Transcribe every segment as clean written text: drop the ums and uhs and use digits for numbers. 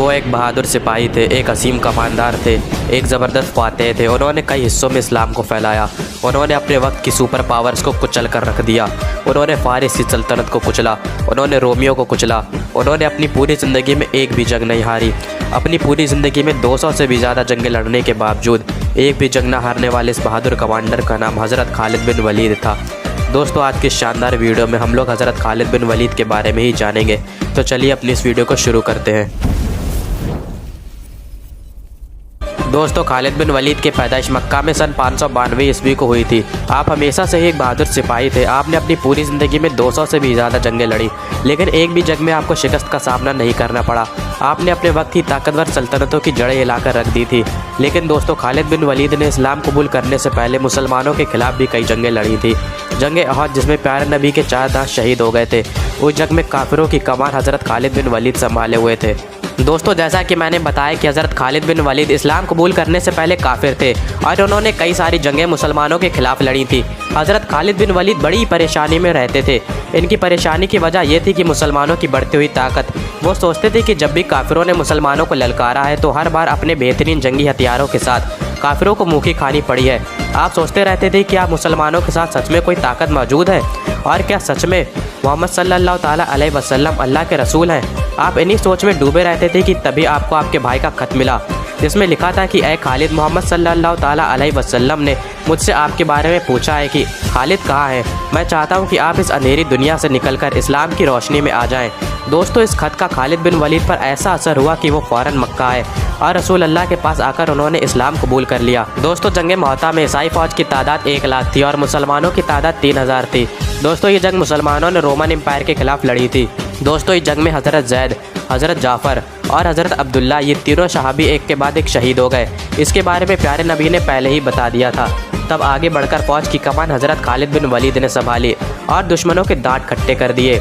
वो एक बहादुर सिपाही थे, एक असीम कमांडर थे, एक ज़बरदस्त फातेह थे। उन्होंने कई हिस्सों में इस्लाम को फैलाया। उन्होंने अपने वक्त की सुपर पावर्स को कुचल कर रख दिया। उन्होंने फारिस की सल्तनत को कुचला, उन्होंने रोमियो को कुचला। उन्होंने अपनी पूरी ज़िंदगी में एक भी जंग नहीं हारी। अपनी पूरी ज़िंदगी में 200 से भी ज़्यादा जंगें लड़ने के बावजूद एक भी जंग न हारने वाले इस बहादुर कमांडर का नाम हज़रत खालिद बिन वलीद था। दोस्तों, आज की शानदार वीडियो में हम लोग हज़रत खालिद बिन वलीद के बारे में ही जानेंगे। तो चलिए अपनी इस वीडियो को शुरू करते हैं। दोस्तों, खालिद बिन वलीद की पैदाइश मक्का में सन 592 ईस्वी को हुई थी। आप हमेशा से ही एक बहादुर सिपाही थे। आपने अपनी पूरी ज़िंदगी में 200 से भी ज़्यादा जंगें लड़ी, लेकिन एक भी जंग में आपको शिकस्त का सामना नहीं करना पड़ा। आपने अपने वक्त की ताकतवर सल्तनतों की जड़ें हिलाकर रख दी थी। लेकिन दोस्तों, खालिद बिन वलीद ने इस्लाम कबूल करने से पहले मुसलमानों के खिलाफ भी कई जंगें लड़ी थी। जंग अहद, जिसमें प्यारे नबी के 4 दास शहीद हो गए थे, उस जंग में काफिरों की कमान हज़रत खालिद बिन वलीद संभाले हुए थे। दोस्तों, जैसा कि मैंने बताया कि हज़रत खालिद बिन वलीद इस्लाम कबूल करने से पहले काफिर थे और उन्होंने कई सारी जंगें मुसलमानों के खिलाफ लड़ी थी। हज़रत खालिद बिन वलीद बड़ी परेशानी में रहते थे। इनकी परेशानी की वजह यह थी कि मुसलमानों की बढ़ती हुई ताकत। वो सोचते थे कि जब भी काफिरों ने मुसलमानों को ललकारा है तो हर बार अपने बेहतरीन जंगी हथियारों के साथ काफिरों को मुँह की खानी पड़ी है। आप सोचते रहते थे कि आप मुसलमानों के साथ सच में कोई ताकत मौजूद है और क्या सच में मोहम्मद सल्लल्लाहु ताला अलैहि वसल्लम अल्लाह के रसूल हैं। आप इन्हीं सोच में डूबे रहते थे कि तभी आपको आपके भाई का खत मिला, जिसमें लिखा था कि ए खालिद, मोहम्मद सल्लल्लाहु ताला अलैहि वसल्लम ने मुझसे आपके बारे में पूछा है कि खालिद कहाँ है। मैं चाहता हूँ कि आप इस अंधेरी दुनिया से निकलकर इस्लाम की रोशनी में आ जाएं। दोस्तों, इस खत का खालिद बिन वलीद पर ऐसा असर हुआ कि वो फ़ौरन मक्का आए और रसूल अल्लाह के पास आकर उन्होंने इस्लाम कबूल कर लिया। दोस्तों, जंग मुअत्ता में ईसाई फ़ौज की तादाद 1 लाख थी और मुसलमानों की तादाद 3000 थी। दोस्तों, ये जंग मुसलमानों ने रोमन एम्पायर के खिलाफ लड़ी थी। दोस्तों, इस जंग में हज़रत जैद, हज़रत जाफ़र और हज़रत अब्दुल्ला, ये तीनों सहाबी एक के बाद एक शहीद हो गए। इसके बारे में प्यारे नबी ने पहले ही बता दिया था। तब आगे बढ़कर फ़ौज की कमान हज़रत खालिद बिन वलीद ने संभाली और दुश्मनों के दांत खट्टे कर दिए।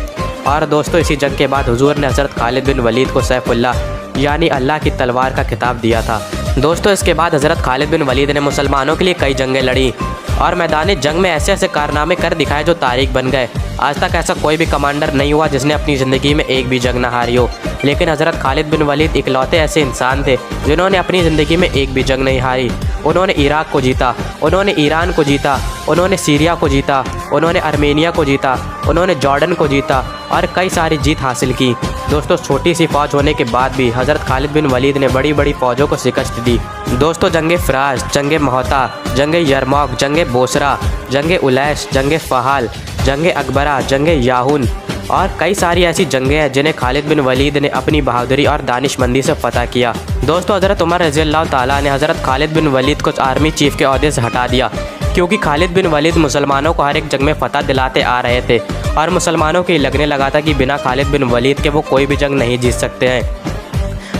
और दोस्तों, इसी जंग के बाद हुजूर ने हज़रत खालिद बिन वलीद को सैफुल्लाह यानी अल्लाह की तलवार का खिताब दिया था। दोस्तों, इसके बाद हज़रत खालिद बिन वलीद ने मुसलमानों के लिए कई जंगें लड़ी और मैदान जंग में ऐसे ऐसे कारनामे कर दिखाए जो तारीख बन गए। आज तक ऐसा कोई भी कमांडर नहीं हुआ जिसने अपनी ज़िंदगी में एक भी जंग न हारी हो, लेकिन हज़रत खालिद बिन वलीद इकलौते ऐसे इंसान थे जिन्होंने अपनी ज़िंदगी में एक भी जंग नहीं हारी। उन्होंने इराक को जीता, उन्होंने ईरान को जीता, उन्होंने सीरिया को जीता, उन्होंने आर्मेनिया को जीता, उन्होंने जॉर्डन को जीता और कई सारी जीत हासिल की। दोस्तों, छोटी सी फ़ौज होने के बाद भी हज़रत खालिद बिन वलीद ने बड़ी बड़ी फ़ौजों को शिकस्त दी। दोस्तों, जंग फ़राज, जंग मुअत्ता, जंग यरमौक, जंग बोसरा, जंग उलैस, जंग फ़हाल, जंग अकबरा, जंग याहून और कई सारी ऐसी जंगें हैं जिन्हें खालिद बिन वलीद ने अपनी बहादुरी और दानिशमंदी से फ़तह किया। दोस्तों, हज़रत उमर रज़ियल्लाहु ताला ने हज़रत खालिद बिन वलीद को आर्मी चीफ़ के ओहदे से हटा दिया, क्योंकि खालिद बिन वलीद मुसलमानों को हर एक जंग में फ़तह दिलाते आ रहे थे और मुसलमानों को लगने लगा था कि बिना खालिद बिन वलीद के वो कोई भी जंग नहीं जीत सकते हैं।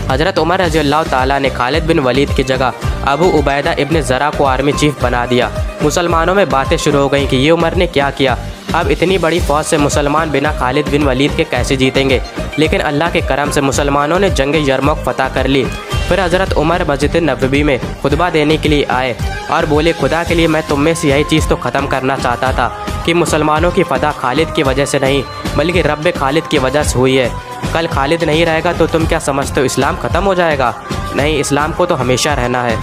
हज़रत उमर रज़ियल्लाहु ताला ने खालिद बिन वलीद की जगह अबू उबैदा इब्न ज़रा को आर्मी चीफ़ बना दिया। मुसलमानों में बातें शुरू हो गईं कि ये उमर ने क्या किया। अब इतनी बड़ी फ़ौज से मुसलमान बिना खालिद बिन वलीद के कैसे जीतेंगे। लेकिन अल्लाह के करम से मुसलमानों ने जंग यरमौक फ़तह कर ली। फिर हज़रत उमर मस्जिद नबवी में खुतबा देने के लिए आए और बोले, खुदा के लिए मैं तुम में से यही चीज़ तो ख़त्म करना चाहता था कि मुसलमानों की फ़तह खालिद की वजह से नहीं बल्कि रब खालिद की वजह से हुई है। कल खालिद नहीं रहेगा तो तुम क्या समझते हो, इस्लाम ख़त्म हो जाएगा? नहीं, इस्लाम को तो हमेशा रहना है।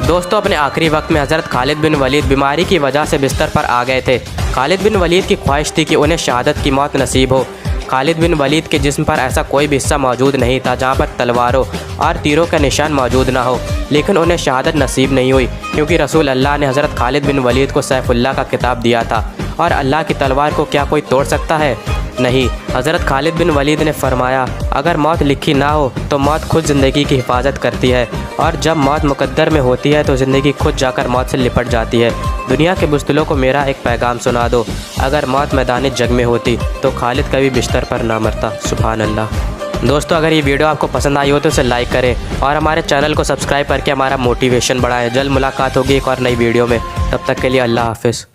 दोस्तों, अपने आखिरी वक्त में हज़रत खालिद बिन वलीद बीमारी की वजह से बिस्तर पर आ गए थे। खालिद बिन वलीद की ख्वाहिश थी कि उन्हें शहादत की मौत नसीब हो। खालिद बिन वलीद के जिस्म पर ऐसा कोई भी हिस्सा मौजूद नहीं था जहाँ पर तलवारों और तीरों का निशान मौजूद ना हो, लेकिन उन्हें शहादत नसीब नहीं हुई, क्योंकि रसूल अल्लाह ने हज़रत खालिद बिन वलीद को सैफुल्लाह का खिताब दिया था और अल्लाह की तलवार को क्या कोई तोड़ सकता है? नहीं। हज़रत खालिद बिन वलीद ने फरमाया, अगर मौत लिखी ना हो तो मौत खुद ज़िंदगी की हिफाजत करती है और जब मौत मुकद्दर में होती है तो ज़िंदगी खुद जाकर मौत से लिपट जाती है। दुनिया के बुज़दिलों को मेरा एक पैगाम सुना दो, अगर मौत मैदान जंग में होती तो खालिद कभी बिस्तर पर ना मरता। सुभान अल्लाह। दोस्तों, अगर ये वीडियो आपको पसंद आई हो तो इसे लाइक करें और हमारे चैनल को सब्सक्राइब करके हमारा मोटिवेशन बढ़ाएं। जल्द मुलाकात होगी एक और नई वीडियो में, तब तक के लिए अल्लाह हाफ़िज़।